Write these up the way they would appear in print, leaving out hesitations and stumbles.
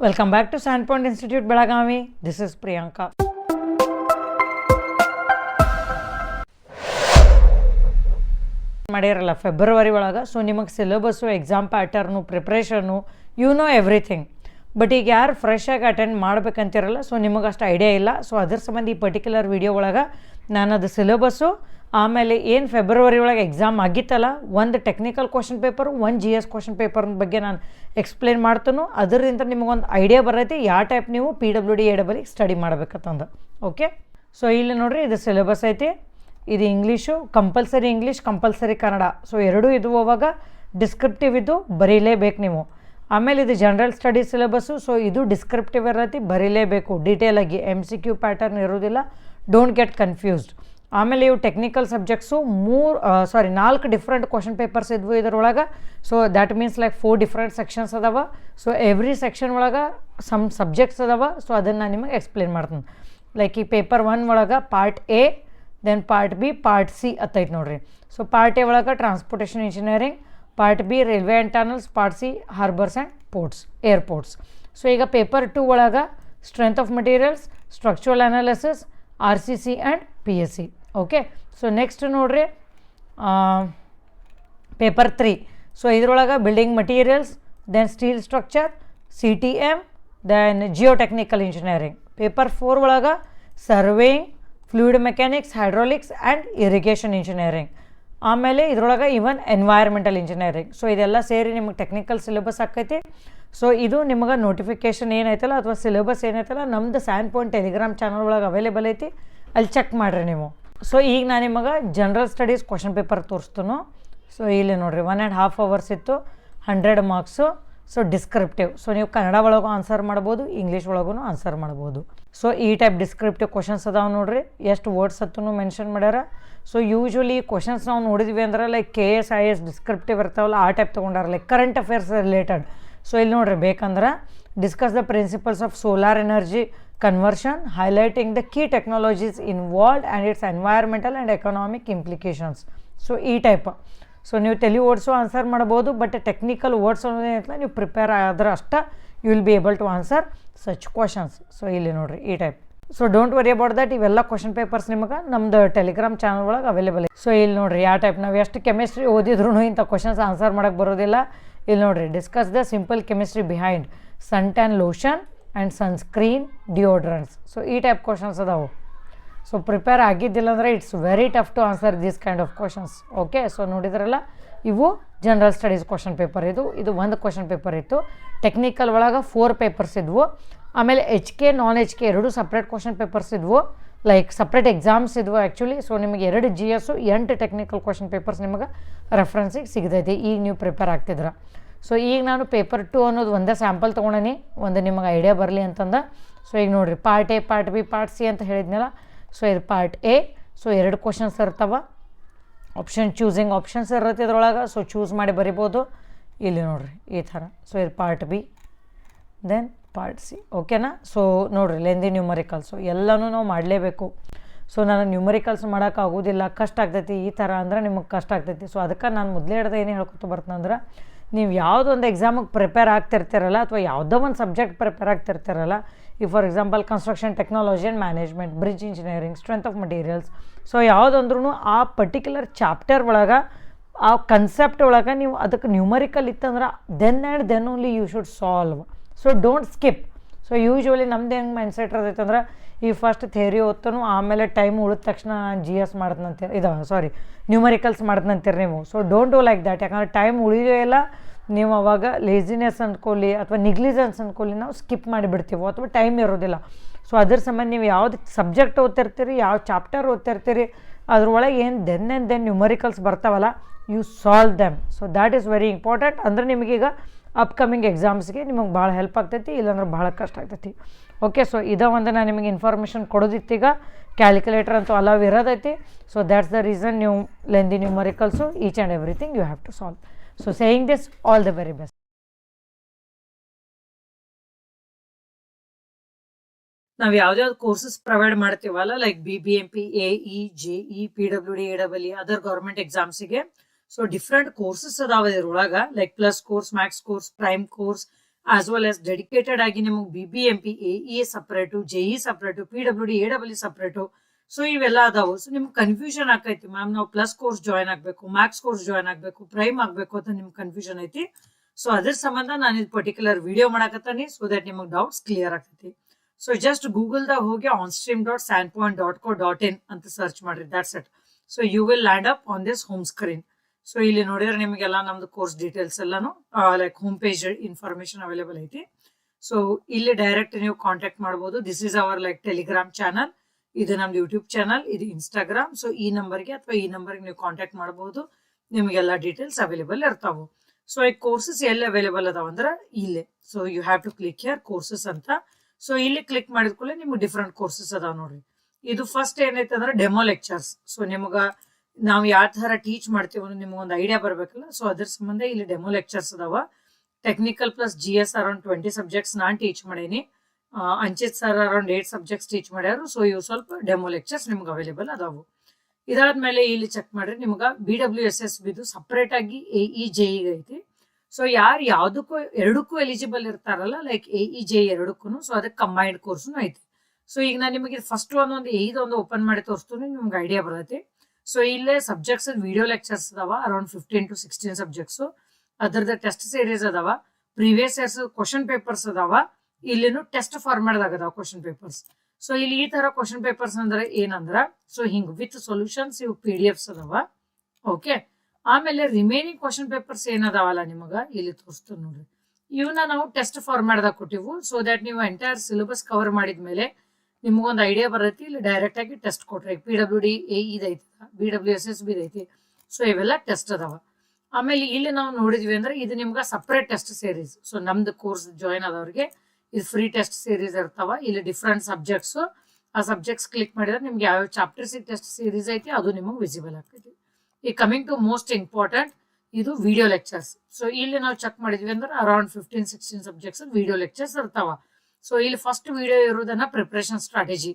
Welcome back to Sandpoint Institute Belagavi. This is Priyanka. ಮಾಡಿರಲ್ಲ February ಒಳಗೆ. So ನಿಮಗೆ syllabus, exam pattern, preparation, you know everything. But ಈಗ ಯಾರು fresh ಆಗಿ attend ಮಾಡ್ಬೇಕಂತಿರಲ್ಲ, so ನಿಮಗೆ ಅಷ್ಟು ಐಡಿಯಾ ಇಲ್ಲ. ಸೊ ಅದ್ರ ಸಂಬಂಧ ಈ ಪರ್ಟಿಕ್ಯುಲರ್ ವಿಡಿಯೋ ಒಳಗೆ ನಾನು ಅದು ಸಿಲೆಬಸ್ಸು, ಆಮೇಲೆ ಏನು ಫೆಬ್ರವರಿ ಒಳಗೆ ಎಕ್ಸಾಮ್ ಆಗಿತ್ತಲ್ಲ, ಒಂದು ಟೆಕ್ನಿಕಲ್ ಕ್ವಶನ್ ಪೇಪರು, ಒಂದು GS ಕ್ವಶನ್ ಪೇಪರ್ ಬಗ್ಗೆ ನಾನು ಎಕ್ಸ್ಪ್ಲೇನ್ ಮಾಡ್ತಾನೋ. ಅದರಿಂದ ನಿಮಗೊಂದು ಐಡಿಯಾ ಬರೈತಿ ಯಾವ ಟೈಪ್ ನೀವು PWD AEE ಸ್ಟಡಿ ಮಾಡ್ಬೇಕಂತಂದು. ಓಕೆ, ಸೊ ಇಲ್ಲಿ ನೋಡಿರಿ, ಇದು ಸಿಲೆಬಸ್ ಐತಿ. ಇದು English, compulsory English, compulsory Kannada. So ಎರಡೂ ಇದು ಅವಾಗ ಡಿಸ್ಕ್ರಿಪ್ಟಿವ್ ಇದು ಬರೀಲೇಬೇಕು ನೀವು. ಆಮೇಲೆ ಇದು ಜನರಲ್ ಸ್ಟಡಿ ಸಿಲೆಬಸ್ಸು. ಸೊ ಇದು ಡಿಸ್ಕ್ರಿಪ್ಟಿವ್ ಇರತ್ತೆ, ಬರೀಲೇಬೇಕು ಡೀಟೇಲಾಗಿ. MCQ ಪ್ಯಾಟರ್ನ್ ಇರೋದಿಲ್ಲ, ಡೋಂಟ್ ಗೆಟ್ ಕನ್ಫ್ಯೂಸ್ಡ್. ಆಮೇಲೆ ಇವು technical subjects 4 different question papers ಇದ್ವು ಇದರೊಳಗೆ. So that means like 4 different sections ಅದಾವ. ಸೊ ಎವ್ರಿ ಸೆಕ್ಷನ್ ಒಳಗೆ ಸಮ್ ಸಬ್ಜೆಕ್ಟ್ಸ್ ಅದಾವ. ಸೊ ಅದನ್ನು ನಾನು ನಿಮಗೆ ಎಕ್ಸ್ಪ್ಲೇನ್ ಮಾಡ್ತೀನಿ. ಲೈಕ್ ಈ ಪೇಪರ್ 1 ಒಳಗೆ part A, then part B, part C ಅತ್ತೈತೆ ನೋಡ್ರಿ. ಸೊ ಪಾರ್ಟ್ A ಒಳಗೆ transportation engineering, part B railway and tunnels, part C harbours and ports, airports. So ಈಗ ಪೇಪರ್ 2 ಒಳಗೆ strength of materials, structural analysis, RCC and PSC. Okay, so next ನೋಡ್ರಿ paper 3. So ಇದ್ರೊಳಗೆ building materials, then steel structure, CTM, then geotechnical engineering. Paper 4 ಒಳಗೆ surveying, fluid mechanics, hydraulics and irrigation engineering. ಆಮೇಲೆ ಇದ್ರೊಳಗೆ even environmental engineering. So ಇದೆಲ್ಲ ಸೇರಿ ನಿಮಗೆ technical syllabus ಆಕೈತಿ. So ಇದು ನಿಮಗೆ ನೋಟಿಫಿಕೇಷನ್ ಏನೈತಲ್ಲ ಅಥವಾ ಸಿಲೆಬಸ್ ಏನೈತಲ್ಲ ನಮ್ದು Sandpoint ಟೆಲಿಗ್ರಾಮ್ ಚಾನಲ್ ಒಳಗೆ ಅವೈಲೇಬಲ್ ಐತಿ, ಅಲ್ಲಿ ಚೆಕ್ ಮಾಡಿರಿ ನೀವು. ಸೊ ಈಗ ನಾನು ನಿಮಗೆ ಜನರಲ್ ಸ್ಟಡೀಸ್ ಕ್ವಶನ್ ಪೇಪರ್ ತೋರಿಸ್ತೀನೋ. ಸೊ ಇಲ್ಲಿ ನೋಡಿರಿ 1.5 hours ಇತ್ತು, 100 ಮಾರ್ಕ್ಸು. So descriptive. ಸೊ ನೀವು ಕನ್ನಡ ಒಳಗೂ ಆನ್ಸರ್ ಮಾಡ್ಬೋದು, ಇಂಗ್ಲೀಷ್ ಒಳಗೂ ಆನ್ಸರ್ ಮಾಡ್ಬೋದು. ಸೊ ಈ ಟೈಪ್ ಡಿಸ್ಕ್ರಿಪ್ಟಿವ್ ಕ್ವಶನ್ಸ್ ಅದಾವೆ ನೋಡಿರಿ. ಎಷ್ಟು ವರ್ಡ್ಸ್ ಹತ್ತೂ ಮೆನ್ಷನ್ ಮಾಡ್ಯಾರ. ಸೊ ಯೂಶ್ವಲಿ ಕ್ವಶನ್ಸ್ ನಾವು ನೋಡಿದ್ವಿ ಅಂದ್ರೆ ಲೈಕ್ KS IS ಡಿಸ್ಕ್ರಿಪ್ಟಿವ್ ಇರ್ತಾವಲ್ಲ, ಆ ಟೈಪ್ ತೊಗೊಂಡಾರ, like current affairs related. So ಇಲ್ಲಿ ನೋಡಿರಿ, ಬೇಕಂದ್ರೆ discuss the principles of solar energy conversion, highlighting the key technologies involved and its environmental and economic implications. So ಈ ಟೈಪ್. ಸೊ ನೀವು ತೆಲಿ words answer ಮಾಡ್ಬೋದು, ಬಟ್ ಟೆಕ್ನಿಕಲ್ ವರ್ಡ್ಸ್ ಅನ್ನೋದೇನಿಲ್ಲ, ನೀವು prepare ಆದ್ರೆ ಅಷ್ಟೇ you will be able to answer such questions. So ಇಲ್ಲಿ ನೋಡಿರಿ ಈ type. So don't worry about that. ಇವೆಲ್ಲ ಕ್ವಶನ್ ಪೇಪರ್ಸ್ ನಿಮಗೆ ನಮ್ದು ಟೆಲಿಗ್ರಾಮ್ ಚಾನಲ್ ಒಳಗೆ ಅವೈಲೇಬಲ್ ಇದೆ. ಸೊ ಇಲ್ಲಿ ನೋಡಿರಿ ಯಾವ ಟೈಪ್. ನಾವು ಎಷ್ಟು ಕೆಮಿಸ್ಟ್ರಿ ಓದಿದ್ರು ಇಂಥ ಕ್ವಶನ್ಸ್ ಆನ್ಸರ್ ಮಾಡೋಕ್ಕೆ ಬರೋದಿಲ್ಲ. ಇಲ್ಲಿ ನೋಡಿರಿ, discuss the simple chemistry behind sun tan lotion and sunscreen deodorants. So ಈ ಟೈಪ್ ಕ್ವಶನ್ಸ್ ಅದಾವೆ. ಸೊ ಪ್ರಿಪೇರ್ ಆಗಿದ್ದಿಲ್ಲ ಅಂದರೆ it's very tough to answer this kind of questions. Okay, so ನೋಡಿದ್ರಲ್ಲ, ಇವು ಜನರಲ್ ಸ್ಟಡೀಸ್ ಕ್ವಶನ್ ಪೇಪರ್. ಇದು ಒಂದು question paper ಇತ್ತು. Technical ಒಳಗೆ 4 ಪೇಪರ್ಸ್ ಇದ್ವು. ಆಮೇಲೆ HK ನಾನ್ HK 2 ಸಪ್ರೇಟ್ ಕ್ವಶನ್ ಪೇಪರ್ಸ್ ಇದ್ವು, ಲೈಕ್ ಸಪ್ರೇಟ್ ಎಕ್ಸಾಮ್ಸ್ ಇದ್ವು ಆ್ಯಕ್ಚುಲಿ. ಸೊ ನಿಮಗೆ 2 GS 8 ಟೆಕ್ನಿಕಲ್ ಕ್ವಶನ್ ಪೇಪರ್ಸ್ ನಿಮಗೆ ರೆಫರೆನ್ಸಿಗೆ ಸಿಗ್ತೈತಿ ಈಗ ನೀವು ಪ್ರಿಪೇರ್ ಆಗ್ತಿದ್ರ. ಸೊ ಈಗ ನಾನು ಪೇಪರ್ 2 ಅನ್ನೋದು ಒಂದೇ ಸ್ಯಾಂಪಲ್ ತೊಗೊಂಡೀನಿ, ಒಂದು ನಿಮಗೆ ಐಡಿಯಾ ಬರಲಿ ಅಂತಂದ. ಸೊ ಈಗ ನೋಡಿರಿ, part A, part B, part C ಅಂತ ಹೇಳಿದ್ನಲ್ಲ. ಸೊ ಇದು ಪಾರ್ಟ್ A. ಸೊ 2 ಕ್ವಶನ್ಸ್ ಇರ್ತಾವೆ. ಚೂಸಿಂಗ್ ಆಪ್ಷನ್ಸ್ ಇರುತ್ತೆ ಇದ್ರೊಳಗೆ. ಸೊ ಚೂಸ್ ಮಾಡಿ ಬರಿಬೋದು. ಇಲ್ಲಿ ನೋಡಿರಿ ಈ ಥರ. ಸೊ ಇದು part B, then part C. ಓಕೆನಾ? ಸೊ ನೋಡಿರಿ, ಲೆಂದಿ ನ್ಯೂಮರಿಕಲ್ಸು ಎಲ್ಲನೂ ನಾವು ಮಾಡಲೇಬೇಕು. ಸೊ ನಾನು ನ್ಯೂಮರಿಕಲ್ಸ್ ಮಾಡೋಕ್ಕಾಗೋದಿಲ್ಲ, ಕಷ್ಟ ಆಗ್ತೈತಿ. ಈ ಥರ ಅಂದ್ರೆ ನಿಮಗೆ ಕಷ್ಟ ಆಗ್ತೈತಿ. ಸೊ ಅದಕ್ಕೆ ನಾನು ಮೊದಲೇ ಹಿಡ್ದು ಏನು ಹೇಳ್ಕೊತ ಬರ್ತಂದ್ರೆ, ನೀವು ಯಾವುದೊಂದು ಎಕ್ಸಾಮಿಗೆ ಪ್ರಿಪೇರ್ ಆಗ್ತಿರ್ತೀರಲ್ಲ ಅಥವಾ ಯಾವುದೋ ಒಂದು ಸಬ್ಜೆಕ್ಟ್ ಪ್ರಿಪೇರ್ ಆಗ್ತಿರ್ತೀರಲ್ಲ, ಈ for example construction technology and management, bridge engineering, strength of materials. So ಯಾವುದಂದ್ರೂ ಆ ಪರ್ಟಿಕ್ಯುಲರ್ ಚಾಪ್ಟರ್ ಒಳಗೆ, ಆ ಕನ್ಸೆಪ್ಟ್ ಒಳಗೆ ನೀವು ಅದಕ್ಕೆ ನ್ಯೂಮರಿಕಲ್ ಇತ್ತಂದ್ರೆ then and then only you should solve. So don't skip. So usually ನಮ್ದು ಹೆಂಗೆ ಮೈಂಡ್ಸೆಟ್ ಇರ್ತೈತೆ ಅಂದ್ರೆ, ಈ ಫಸ್ಟ್ ಥಿಯರಿ ಓದ್ತಾನು, ಆಮೇಲೆ ಟೈಮ್ ಉಳಿದ ತಕ್ಷಣ ನಾನು GS ಮಾಡ್ದಂತೀರಿ, ನ್ಯೂಮರಿಕಲ್ಸ್ ಮಾಡ್ದಂತೀರಿ ನೀವು. So don't do like that. ಯಾಕಂದ್ರೆ ಟೈಮ್ ಉಳಿಯೋ ಇಲ್ಲ, ನೀವು ಅವಾಗ ಲೇಜಿನೆಸ್ ಅಂದ್ಕೊಳ್ಳಿ ಅಥವಾ ನಿಗ್ಲಿಜೆನ್ಸ್ ಅಂದ್ಕೊಳ್ಳಿ, ನಾವು ಸ್ಕಿಪ್ ಮಾಡಿಬಿಡ್ತೀವೋ ಅಥವಾ ಟೈಮ್ ಇರೋದಿಲ್ಲ. ಸೊ ಅದ್ರ ಸಂಬಂಧ ನೀವು ಯಾವ್ದು ಸಬ್ಜೆಕ್ಟ್ ಓದ್ತಿರ್ತೀರಿ, ಯಾವ ಚಾಪ್ಟರ್ ಓದ್ತಿರ್ತೀರಿ, ಅದ್ರೊಳಗೆ ಏನು ದೆನ್ ಆ್ಯಂಡ್ ದೆನ್ ನ್ಯೂಮರಿಕಲ್ಸ್ ಬರ್ತಾವಲ್ಲ, you solve them. So that is very important. ಅಂದರೆ ನಿಮಗೀಗ ಅಪ್ಕಮಿಂಗ್ ಎಕ್ಸಾಮ್ಸ್ಗೆ ನಿಮಗೆ ಭಾಳ ಹೆಲ್ಪ್ ಆಗ್ತೈತಿ, ಇಲ್ಲಾಂದ್ರೆ ಭಾಳ ಕಷ್ಟ ಆಗ್ತೈತಿ. ಓಕೆ, ಸೊ ಒಂದು ನಾನು ನಿಮಗೆ ಇನ್ಫಾರ್ಮೇಷನ್ ಕೊಡೋದಿತ್ತೀಗ. ಕ್ಯಾಲ್ಕುಲೇಟರ್ ಅಂತೂ ಅಲವ್ ಇರೋದೈತಿ. ಸೊ ದ್ಯಾಟ್ಸ್ ದ ರೀಸನ್ ನೀವು lengthy numericals each and everything you have to solve. So saying this, all the very best. ನಾವು ಯಾವ್ದಾವ್ದು ಕೋರ್ಸಸ್ ಪ್ರೊವೈಡ್ ಮಾಡ್ತೀವಲ್ಲ, like BBMP, AE, JE, PWD AEE, other government ಎಕ್ಸಾಮ್ಸಿಗೆ. So different courses ಅದಾವ ಇದ್ರೊಳಗೆ, like plus course, max course, prime course, as well as dedicated ಆಗಿ ನಿಮಗೆ BBMP AE separate, JE separate, PWD AW separate. So ಇವೆಲ್ಲ ಅದಾವು. So ನಿಮ್ಗೆ confusion ಆಕೈತಿ, ma'am ನಾವು ಪ್ಲಸ್ ಕೋರ್ಸ್ ಜಾಯ್ನ್ ಆಗಬೇಕು, ಮ್ಯಾಕ್ಸ್ ಕೋರ್ಸ್ ಜಾಯ್ನ್ ಆಗಬೇಕು, ಪ್ರೈಮ್ ಆಗಬೇಕು ಅಂತ ನಿಮ್ಗೆ ಕನ್ಫ್ಯೂಷನ್ ಐತಿ. ಸೊ ಅದ್ರ ಸಂಬಂಧ ನಾನು ಇದು ಪರ್ಟಿಕ್ಯುಲರ್ ವಿಡಿಯೋ ಮಾಡಕತ್ತೀನಿ, ಸೊ ದಟ್ ನಿಮಗೆ ಡೌಟ್ಸ್ ಕ್ಲಿಯರ್ ಆಗ್ತೈತಿ. ಸೊ ಜಸ್ಟ್ ಗೂಗಲ್ದಾಗ ಹೋಗಿ onstream.sandpoint.co.in ಅಂತ ಸರ್ಚ್ ಮಾಡ್ರಿ, that's it. So you will land up on this home screen. So ಇಲ್ಲಿ ನೋಡಿದ್ರೆ ನಿಮಗೆಲ್ಲ ನಮ್ದು ಕೋರ್ಸ್ ಡೀಟೇಲ್ಸ್ ಎಲ್ಲಾನು like home page information available ಐತಿ. ಸೊ ಇಲ್ಲಿ ಡೈರೆಕ್ಟ್ ನೀವು ಕಾಂಟ್ಯಾಕ್ಟ್ ಮಾಡಬಹುದು. This is our like Telegram channel, ಇದು ನಮ್ದು ಯೂಟ್ಯೂಬ್ ಚಾನಲ್, ಇದು ಇನ್ಸ್ಟಾಗ್ರಾಮ್. ಸೊ ಈ ನಂಬರ್ಗೆ ಅಥವಾ ಈ ನಂಬರ್ಗೆ ನೀವು ಕಾಂಟ್ಯಾಕ್ಟ್ ಮಾಡಬಹುದು, ನಿಮಗೆಲ್ಲ ಡೀಟೇಲ್ಸ್ ಅವೈಲೇಬಲ್ ಇರ್ತಾವು. ಸೊ ಈ ಕೋರ್ಸಸ್ ಎಲ್ಲಿ ಅವೈಲೇಬಲ್ ಅದಾವ ಅಂದ್ರೆ ಇಲ್ಲೇ. So you have to click here courses ಅಂತ. ಸೊ ಇಲ್ಲಿ ಕ್ಲಿಕ್ ಮಾಡಿದ ಕೂಡಲೇ ನಿಮ್ಗೆ ಡಿಫ್ರೆಂಟ್ ಕೋರ್ಸಸ್ ಅದಾವ ನೋಡ್ರಿ. ಇದು ಫಸ್ಟ್ ಏನೈತೆ ಅಂದ್ರೆ ಡೆಮೋ ಲೆಕ್ಚರ್ಸ್. ಸೊ ನಿಮಗ ನಾವು ಯಾವ ತರ ಟೀಚ್ ಮಾಡ್ತೀವಿ ಅನ್ನೋ ನಿಮ್ಗೊಂದು ಐಡಿಯಾ ಬರ್ಬೇಕಲ್ಲ. ಸೊ ಅದ್ರ ಸಂಬಂಧ ಇಲ್ಲಿ ಡೆಮೋ ಲೆಕ್ಚರ್ಸ್ ಅದಾವ. Technical plus GS around 20 subjects ನಾನ್ ಟೀಚ್ ಮಾಡೀನಿ. Anchit sir around 8 subjects teach ಮಾಡ್ಯಾರು. ಸೊ ಇವು ಸ್ವಲ್ಪ ಡೆಮೋ ಲೆಕ್ಚರ್ಸ್ ನಿಮ್ಗೆ ಅವೈಲೇಬಲ್ ಅದಾವು. ಇದಾದ್ಮೇಲೆ ಇಲ್ಲಿ ಚೆಕ್ ಮಾಡ್ರಿ, ನಿಮ್ಗ BWSSB ಸಪರೇಟ್ ಆಗಿ AE JE ಐತಿ. ಸೊ ಯಾರು ಯಾವ್ದಕ್ಕೂ ಎರಡಕ್ಕೂ ಎಲಿಜಿಬಲ್ ಇರ್ತಾರಲ್ಲ, ಲೈಕ್ AE JE ಎರಡಕ್ಕೂ, ಸೊ ಅದಕ್ಕೆ ಕಂಬೈನ್ಡ್ ಕೋರ್ಸ್ನು ಐತಿ. ಸೊ ಈಗ ನಾನು ನಿಮಗೆ ಫಸ್ಟ್ ಒಂದೊಂದು AE ಓಪನ್ ಮಾಡಿ ತೋರಿಸ್ತೀನಿ, ನಿಮ್ಗೆ ಐಡಿಯಾ ಬರತ್ತೆ. ಸೊ ಇಲ್ಲೇ ಸಬ್ಜೆಕ್ಟ್ಸ್ ವಿಡಿಯೋ ಲೆಕ್ಚರ್ಸ್ ಅದಾವ ಅರೌಂಡ್ 15 to 16 ಸಬ್ಜೆಕ್ಟ್ಸ್. ಅದರದ ಟೆಸ್ಟ್ ಸೀರೀಸ್ ಅದಾವ, ಪ್ರೀವಿಯಸ್ ಇಯರ್ಸ್ ಕ್ವಶನ್ ಪೇಪರ್ಸ್ ಅದಾವ. ಇಲ್ಲಿನೂ ಟೆಸ್ಟ್ ಫಾರ್ಮ್ಯಾಟ್ ಅದಾವ ಕ್ವಶನ್ ಪೇಪರ್ಸ್. ಸೊ ಇಲ್ಲಿ ಈ ತರ ಕ್ವಶನ್ ಪೇಪರ್ಸ್ ಅಂದ್ರೆ ಏನಂದ್ರ, ಸೊ ಹಿಂಗ್ ವಿತ್ ಸೊಲ್ಯೂಷನ್ಸ್ ಇವು PDFs ಅದಾವ. ಓಕೆ, ಆಮೇಲೆ ರಿಮೈನಿಂಗ್ ಕ್ವಶನ್ ಪೇಪರ್ಸ್ ಏನದಾವಲ್ಲ ನಿಮಗ ಇಲ್ಲಿ ತೋರಿಸ್ತೀನಿ ನೋಡ್ರಿ. ಇವನ್ನ ನಾವು ಟೆಸ್ಟ್ ಫಾರ್ಮ್ಯಾಟ್ದಾಗ ಕೊಟ್ಟಿವು. ಸೊ ದಟ್ ನೀವು ಎಂಟೈರ್ ಸಿಲೆಬಸ್ ಕವರ್ ಮಾಡಿದ್ಮೇಲೆ ನಿಮ್ಗೊಂದು ಐಡಿಯಾ ಬರತ್ತೆ. ಇಲ್ಲಿ ಡೈರೆಕ್ಟ್ ಆಗಿ ಟೆಸ್ಟ್ ಕೊಟ್ರಿ. PWD AE ಐತಿ, BWSSB ಐತಿ. ಸೊ ಇವೆಲ್ಲ ಟೆಸ್ಟ್ ಅದಾವ. ಆಮೇಲೆ ಇಲ್ಲಿ ನಾವು ನೋಡಿದ್ವಿ ಅಂದ್ರೆ ಇದು ನಿಮ್ಗೆ ಸಪ್ರೇಟ್ ಟೆಸ್ಟ್ ಸೀರೀಸ್. ಸೊ ನಮ್ದು ಕೋರ್ಸ್ ಜಾಯಿನ್ ಆದವ್ರಿಗೆ ಇದು ಫ್ರೀ ಟೆಸ್ಟ್ ಸೀರೀಸ್ ಇರ್ತಾವ. ಇಲ್ಲಿ ಡಿಫ್ರೆಂಟ್ ಸಬ್ಜೆಕ್ಟ್ಸ್, ಆ ಸಬ್ಜೆಕ್ಟ್ಸ್ ಕ್ಲಿಕ್ ಮಾಡಿದ್ರೆ ನಿಮ್ಗೆ ಯಾವ ಚಾಪ್ಟರ್ಸ್ ಟೆಸ್ಟ್ ಸೀರೀಸ್ ಐತಿ ಅದು ನಿಮಗೆ ವಿಸಿಬಲ್ ಆಗ್ತೈತಿ. ಈ ಕಮಿಂಗ್ ಟು ಮೋಸ್ಟ್ ಇಂಪಾರ್ಟೆಂಟ್, ಇದು ವಿಡಿಯೋ ಲೆಕ್ಚರ್ಸ್. ಸೊ ಇಲ್ಲಿ ನಾವು ಚೆಕ್ ಮಾಡಿದ್ವಿ ಅಂದ್ರೆ ಅರೌಂಡ್ 15-16 ಸಬ್ಜೆಕ್ಟ್ಸ್ ವಿಡಿಯೋ ಲೆಕ್ಚರ್ಸ್ ಇರ್ತಾವ. ಸೊ ಇಲ್ಲಿ ಫಸ್ಟ್ ವಿಡಿಯೋ ಇರೋದನ್ನ ಪ್ರಿಪರೇಷನ್ ಸ್ಟ್ರಾಟಜಿ,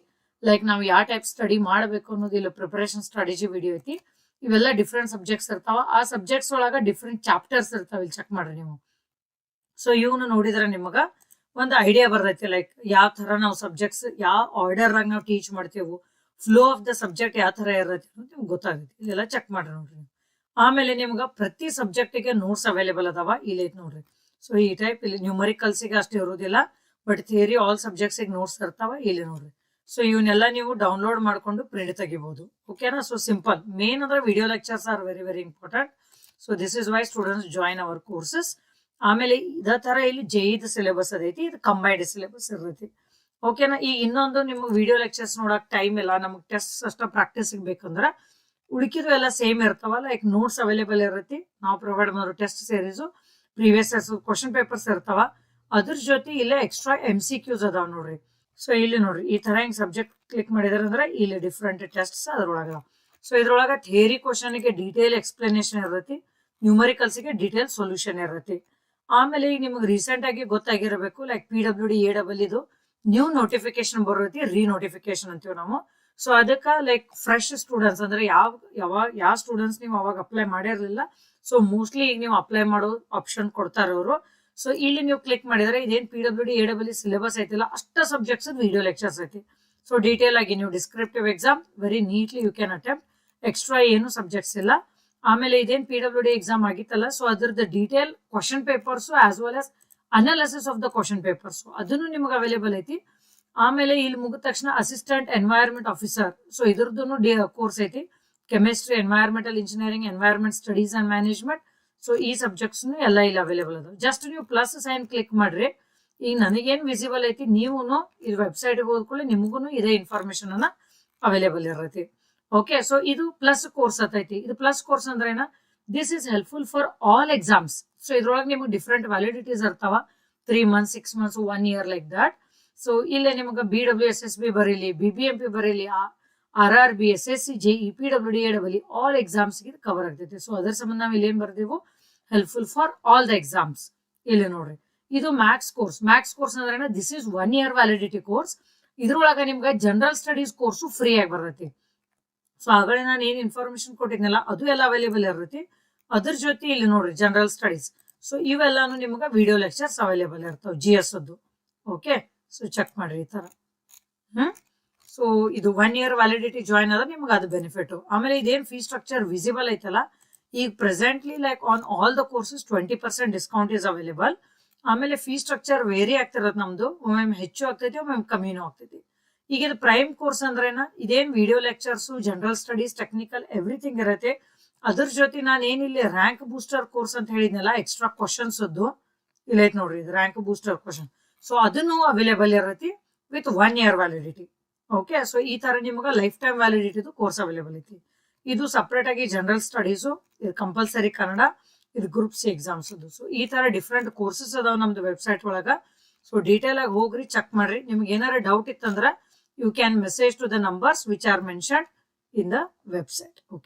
ಲೈಕ್ ನಾವು ಯಾವ ಟೈಪ್ ಸ್ಟಡಿ ಮಾಡಬೇಕು ಅನ್ನೋದು ಇಲ್ಲಿ ಪ್ರಿಪರೇಷನ್ ಸ್ಟ್ರಾಟಜಿ ವಿಡಿಯೋ ಐತಿ. ಇವೆಲ್ಲ ಡಿಫ್ರೆಂಟ್ ಸಬ್ಜೆಕ್ಟ್ಸ್ ಇರ್ತಾವ. ಆ ಸಬ್ಜೆಕ್ಟ್ಸ್ ಒಳಗ ಡಿಫ್ರೆಂಟ್ ಚಾಪ್ಟರ್ಸ್ ಇರ್ತಾವ, ಇಲ್ಲಿ ಚೆಕ್ ಮಾಡ್ರಿ ನೀವು. ಸೊ ಇವನು ನೋಡಿದ್ರೆ ನಿಮಗ ಒಂದು ಐಡಿಯಾ ಬರ್ತೈತಿ, ಲೈಕ್ ಯಾವ ತರ ನಾವು ಸಬ್ಜೆಕ್ಟ್ಸ್ ಯಾವ ಆರ್ಡರ್ ಆಗಿ ನಾವು ಟೀಚ್ ಮಾಡ್ತೇವೆ, ಫ್ಲೋ ಆಫ್ ದ ಸಬ್ಜೆಕ್ಟ್ ಯಾವ ತರ ಇರತ್ತೆ ಅಂತ ನಿಮ್ಗೆ ಗೊತ್ತಾಗುತ್ತೆ. ಇದೆಲ್ಲ ಚೆಕ್ ಮಾಡ್ರಿ ನೋಡ್ರಿ. ಆಮೇಲೆ ನಿಮ್ಗ ಪ್ರತಿ ಸಬ್ಜೆಕ್ಟಿಗೆ ನೋಟ್ಸ್ ಅವೈಲೇಬಲ್ ಅದಾವ, ಇಲ್ಲಿ ಐತಿ ನೋಡ್ರಿ. ಸೊ ಈ ಟೈಪ್ ಇಲ್ಲಿ ನ್ಯೂಮರಿಕಲ್ಸಿಗೆ ಅಷ್ಟು ಇರೋದಿಲ್ಲ, but theory all subjects notes ಇರ್ತಾವ, ಇಲ್ಲಿ ನೋಡ್ರಿ. ಸೊ ಇವನ್ನೆಲ್ಲ ನೀವು ಡೌನ್ಲೋಡ್ ಮಾಡ್ಕೊಂಡು ಪ್ರಿಂಟ್ ತೆಗಿಬಹುದು. ಓಕೆನಾ? So simple. ಮೇನ್ ಅಂದ್ರೆ video lectures are very very important. So this is why students join our courses. ಆಮೇಲೆ ಇದೇ ತರ ಇಲ್ಲಿ JE ಸಿಲೆಬಸ್ ಅದೈತಿ, ಇದು ಕಂಬೈನ್ಡ್ ಸಿಲೆಬಸ್ ಇರ್ತೈತಿ. ಓಕೆನಾ? ಈ ಇನ್ನೊಂದು ನಿಮ್ಗೆ ವಿಡಿಯೋ ಲೆಕ್ಚರ್ಸ್ ನೋಡಕ್ ಟೈಮ್ ಇಲ್ಲ, ನಮಗೆ ಟೆಸ್ಟ್ ಅಷ್ಟ ಪ್ರಾಕ್ಟೀಸ್ ಬೇಕಂದ್ರ ಉಳಿಕಿದ್ರು ಎಲ್ಲ ಸೇಮ್ ಇರ್ತಾವ. ಲೈಕ್ ನೋಟ್ಸ್ ಅವೈಲೇಬಲ್ ಇರತ್ತೆ, ನಾವು ಪ್ರೊವೈಡ್ ಮಾಡೋ test series, previous question papers ಇರ್ತಾವ. ಅದ್ರ ಜೊತೆ ಇಲ್ಲೇ ಎಕ್ಸ್ಟ್ರಾ MCQs ಅದಾವ ನೋಡ್ರಿ. ಸೊ ಇಲ್ಲಿ ನೋಡ್ರಿ, ಈ ತರ ಹಿಂಗ್ ಸಬ್ಜೆಕ್ಟ್ ಕ್ಲಿಕ್ ಮಾಡಿದಾರೆ ಅಂದ್ರೆ ಇಲ್ಲಿ ಡಿಫ್ರೆಂಟ್ ಟೆಸ್ಟ್ಸ್ ಅದ್ರೊಳಗ. ಸೊ ಇದ್ರೊಳಗ ಥಿಯರಿ ಕ್ವಶನ್ ಗೆ ಡೀಟೇಲ್ ಎಕ್ಸ್ಪ್ಲನೇಷನ್ ಇರತ್ತೆ, ನ್ಯೂಮರಿಕಲ್ಸ್ ಗೆ ಡೀಟೇಲ್ ಸೊಲ್ಯೂಷನ್ ಇರತ್ತೆ. ಆಮೇಲೆ ಈಗ ನಿಮ್ಗೆ ರೀಸೆಂಟ್ ಆಗಿ ಗೊತ್ತಾಗಿರಬೇಕು, ಲೈಕ್ PWD AW ಇದು ನ್ಯೂ ನೋಟಿಫಿಕೇಶನ್ ಬರುತ್ತೆ, ರೀನೋಟಿಫಿಕೇಶನ್ ಅಂತೀವಿ ನಾವು. ಸೊ ಅದಕ್ಕ ಲೈಕ್ ಫ್ರೆಶ್ ಸ್ಟೂಡೆಂಟ್ಸ್ ಅಂದ್ರೆ ಯಾವ ಸ್ಟೂಡೆಂಟ್ಸ್ ನೀವು ಅವಾಗ ಅಪ್ಲೈ ಮಾಡಿರ್ಲಿಲ್ಲ, ಸೊ ಮೋಸ್ಟ್ಲಿ ಈಗ ನೀವು ಅಪ್ಲೈ ಮಾಡೋ ಆಪ್ಷನ್ ಕೊಡ್ತಾರೆ ಅವರು. ಸೊ ಇಲ್ಲಿ ನೀವು ಕ್ಲಿಕ್ ಮಾಡಿದ್ರೆ ಇದೇನ್ PWD AW ಸಿಲೆಬಸ್ ಐತಿಲ್ಲ ಅಷ್ಟ ಸಬ್ಜೆಕ್ಟ್ಸ್ ವಿಡಿಯೋ ಲೆಕ್ಚರ್ಸ್ ಐತಿ. ಸೊ ಡೀಟೇಲ್ ಆಗಿ ನೀವು descriptive exam very neatly you can attempt. Extra ಏನು ಸಬ್ಜೆಕ್ಟ್ಸ್ ಇಲ್ಲ. ಆಮೇಲೆ ಇದೇನ್ PWD ಎಕ್ಸಾಮ್ ಆಗಿತ್ತಲ್ಲ, ಸೊ ಅದ್ರದ್ದು detail question papers as well as analysis of the question papers ಅದನ್ನು ನಿಮ್ಗೆ ಅವೈಲೇಬಲ್ ಐತಿ. ಆಮೇಲೆ ಇಲ್ಲಿ ಮುಗಿದ ತಕ್ಷಣ ಅಸಿಸ್ಟೆಂಟ್ ಎನ್ವೈರನ್ಮೆಂಟ್ ಆಫೀಸರ್, ಸೊ ಇದ್ರದ್ದು ಕೋರ್ಸ್ ಐತಿ. Chemistry, environmental engineering, environment studies and management. So ಈ ಸಬ್ಜೆಕ್ಟ್ಸ್ ಎಲ್ಲ ಇಲ್ಲಿ ಅವೈಲೇಬಲ್ ಅದ. ಜಸ್ಟ್ ನೀವು ಪ್ಲಸ್ ಸೈನ್ ಕ್ಲಿಕ್ ಮಾಡ್ರಿ. ಈಗ ನನಗೇನ್ ವಿಸಿಬಲ್ ಐತಿ, ನೀವು ಇದು ವೆಬ್ಸೈಟ್ ಹೋದ್ಕೊಳ್ಳಿ, ನಿಮಗೂ ಇದೇ ಇನ್ಫಾರ್ಮೇಶನ್ ಅನ್ನ ಅವೈಲೇಬಲ್ ಇರತ್ತೆ. ಓಕೆ, ಸೊ ಇದು ಪ್ಲಸ್ ಕೋರ್ಸ್ ಐತಿ. ಇದು ಪ್ಲಸ್ ಕೋರ್ಸ್ ಅಂದ್ರೆ ಏನ, this is helpful for all exams. So ಇದ್ರೊಳಗೆ ನಿಮ್ಗೆ ಡಿಫ್ರೆಂಟ್ ವ್ಯಾಲಿಡಿಟೀಸ್ ಇರ್ತಾವ, 3 months, 6 months, 1 year like that. So ಇಲ್ಲೇ ನಿಮ್ಗೆ BWSSB ಬರೀಲಿ, BBMP ಬರೀಲಿ, RRB, SSC, JE, PWD AW all exams cover ಆಗ್ತೈತಿ. ಸೊ ಅದರ ಸಂಬಂಧ ನಾವು ಇಲ್ಲಿ ಏನ್ ಬರ್ದೇವು, helpful for all the exams. ಇಲ್ಲಿ ನೋಡ್ರಿ, ಇದು ಮ್ಯಾಕ್ಸ್ ಕೋರ್ಸ್. ಮ್ಯಾಕ್ಸ್ ಕೋರ್ಸ್ ಅಂದ್ರೆ this is 1 year validity course. ಇದ್ರೊಳಗ ನಿಮ್ಗೆ ಜನರಲ್ ಸ್ಟಡೀಸ್ ಕೋರ್ಸು ಫ್ರೀ ಆಗಿ ಬರ್ತೈತಿ. ಸೊ ಆಗಲೇ ನಾನು ಏನ್ ಇನ್ಫಾರ್ಮೇಶನ್ ಕೊಟ್ಟಿದ್ನಲ್ಲ ಅದು ಎಲ್ಲ ಅವೈಲೇಬಲ್ ಇರ್ತೈತಿ. ಅದ್ರ ಜೊತೆ ಇಲ್ಲಿ ನೋಡ್ರಿ ಜನರಲ್ ಸ್ಟಡೀಸ್. ಸೊ ಇವೆಲ್ಲಾನು ನಿಮ್ಗೆ ವಿಡಿಯೋ ಲೆಕ್ಚರ್ಸ್ ಅವೈಲೇಬಲ್ ಇರ್ತಾವೆ GS ಅದು. ಓಕೆ, ಸೊ ಚೆಕ್ ಮಾಡ್ರಿ ಈ ತರ. ಸೊ ಇದು 1 year ವ್ಯಾಲಿಡಿಟಿ ಜಾಯಿನ್ ಆದ್ರೆ ನಿಮ್ಗೆ ಅದು ಬೆನಿಫಿಟ್. ಆಮೇಲೆ ಇದೇನು ಫೀ ಸ್ಟ್ರಕ್ಚರ್ ವಿಸಿಬಲ್ ಐತಲ್ಲ, ಈಗ presently like on all the courses 20% discount is available. ಆಮೇಲೆ ಫೀ ಸ್ಟ್ರಕ್ಚರ್ ವೇರಿ ಆಗ್ತಿರೋದು ನಮ್ದು, ಒಮ್ಮೆ ಹೆಚ್ಚು ಆಗ್ತೈತಿ ಒಮ್ಮೆ ಕಮ್ಮಿನೂ ಆಗ್ತೈತಿ. ಈಗ ಇದು ಪ್ರೈಮ್ ಕೋರ್ಸ್ ಅಂದ್ರೇನ, ಇದೇನ್ video lectures, general studies, technical everything ಇರತ್ತೆ. ಅದ್ರ ಜೊತೆ ನಾನು ಏನಿಲ್ಲಿ ರ್ಯಾಂಕ್ ಬೂಸ್ಟರ್ ಕೋರ್ಸ್ ಅಂತ ಹೇಳಿದ್ನಲ್ಲ, ಎಕ್ಸ್ಟ್ರಾ ಕ್ವಶನ್ಸ್ ಅದು ಇಲ್ಲ ಐತ್ ನೋಡ್ರಿ, ಇದು ರ್ಯಾಂಕ್ ಬೂಸ್ಟರ್ ಕ್ವಶನ್. ಸೊ ಅದನ್ನು ಅವೈಲೇಬಲ್ ಇರತ್ತೆ with 1 year validity. Okay, so ಈ ತರ ನಿಮ್ಗೆ ಲೈಫ್ ಟೈಮ್ ವ್ಯಾಲಿಡಿಟಿದು ಕೋರ್ಸ್ ಅವೈಲೇಬಲ್ ಐತಿ. ಇದು ಸಪ್ರೇಟ್ ಆಗಿ ಜನರಲ್ ಸ್ಟಡೀಸು, ಇದು ಕಂಪಲ್ಸರಿ ಕನ್ನಡ, ಇದು ಗ್ರೂಪ್ ಸಿ ಎಕ್ಸಾಮ್ಸ್ ಅದು. ಸೊ ಈ ತರ ಡಿಫ್ರೆಂಟ್ ಕೋರ್ಸಸ್ ಅದಾವ ನಮ್ದು ವೆಬ್ಸೈಟ್ ಒಳಗ. ಸೊ ಡೀಟೇಲ್ ಆಗಿ ಹೋಗ್ರಿ, ಚೆಕ್ ಮಾಡ್ರಿ. ನಿಮ್ಗೆ ಏನಾರ ಡೌಟ್ ಇತ್ತಂದ್ರ you can message to the numbers which are mentioned in the website. Okay.